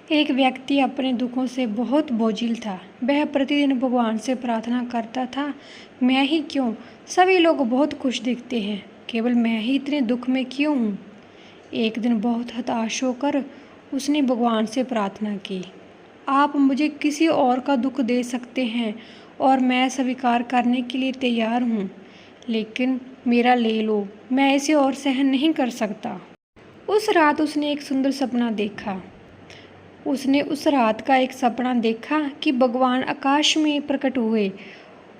एक व्यक्ति अपने दुखों से बहुत बोझिल था। वह प्रतिदिन भगवान से प्रार्थना करता था, मैं ही क्यों? सभी लोग बहुत खुश दिखते हैं, केवल मैं ही इतने दुख में क्यों हूँ? एक दिन बहुत हताश होकर उसने भगवान से प्रार्थना की, आप मुझे किसी और का दुख दे सकते हैं और मैं स्वीकार करने के लिए तैयार हूँ, लेकिन मेरा ले लो, मैं इसे और सहन नहीं कर सकता। उस रात उसने एक सुंदर सपना देखा। उसने उस रात का एक सपना देखा कि भगवान आकाश में प्रकट हुए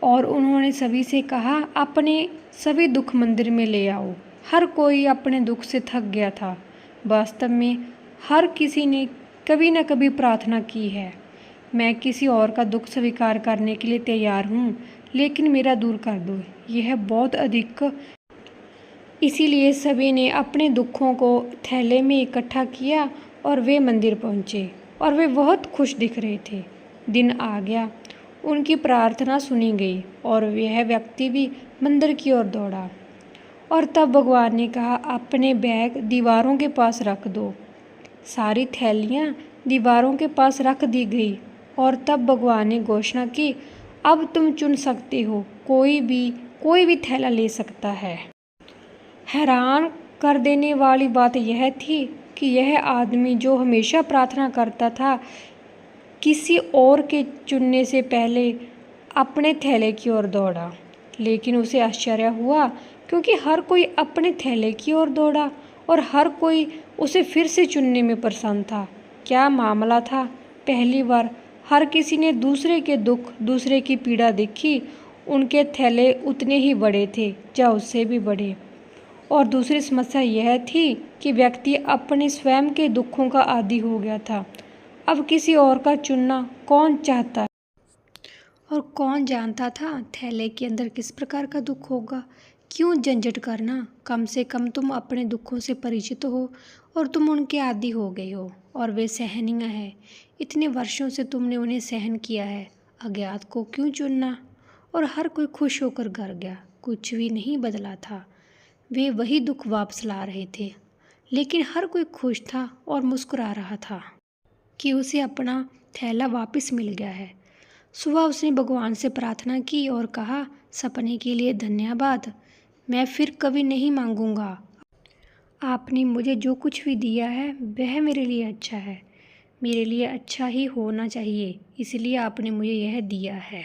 और उन्होंने सभी से कहा, अपने सभी दुख मंदिर में ले आओ। हर कोई अपने दुख से थक गया था। वास्तव में हर किसी ने कभी न कभी प्रार्थना की है, मैं किसी और का दुख स्वीकार करने के लिए तैयार हूँ, लेकिन मेरा दूर कर दो, यह बहुत अधिक। इसीलिए सभी ने अपने दुखों को थैले में इकट्ठा किया और वे मंदिर पहुँचे और वे बहुत खुश दिख रहे थे। दिन आ गया, उनकी प्रार्थना सुनी गई और वह व्यक्ति भी मंदिर की ओर दौड़ा। और तब भगवान ने कहा, अपने बैग दीवारों के पास रख दो। सारी थैलियाँ दीवारों के पास रख दी गई और तब भगवान ने घोषणा की, अब तुम चुन सकते हो, कोई भी थैला ले सकता है। हैरान कर देने वाली बात यह थी कि यह आदमी जो हमेशा प्रार्थना करता था, किसी और के चुनने से पहले अपने थैले की ओर दौड़ा। लेकिन उसे आश्चर्य हुआ क्योंकि हर कोई अपने थैले की ओर दौड़ा और हर कोई उसे फिर से चुनने में प्रसन्न था। क्या मामला था? पहली बार हर किसी ने दूसरे के दुख, दूसरे की पीड़ा देखी। उनके थैले उतने ही बड़े थे या उससे भी बड़े। और दूसरी समस्या यह थी कि व्यक्ति अपने स्वयं के दुखों का आदी हो गया था। अब किसी और का चुनना कौन चाहता है? और कौन जानता था थैले के अंदर किस प्रकार का दुख होगा? क्यों झंझट करना? कम से कम तुम अपने दुखों से परिचित हो और तुम उनके आदी हो गए हो और वे सहनीय है। इतने वर्षों से तुमने उन्हें सहन किया है, अज्ञात को क्यों चुनना? और हर कोई खुश होकर घर गया। कुछ भी नहीं बदला था। वे वही दुख वापस ला रहे थे, लेकिन हर कोई खुश था और मुस्कुरा रहा था कि उसे अपना थैला वापस मिल गया है। सुबह उसने भगवान से प्रार्थना की और कहा, सपने के लिए धन्यवाद, मैं फिर कभी नहीं मांगूंगा। आपने मुझे जो कुछ भी दिया है वह मेरे लिए अच्छा है, मेरे लिए अच्छा ही होना चाहिए, इसलिए आपने मुझे यह दिया है।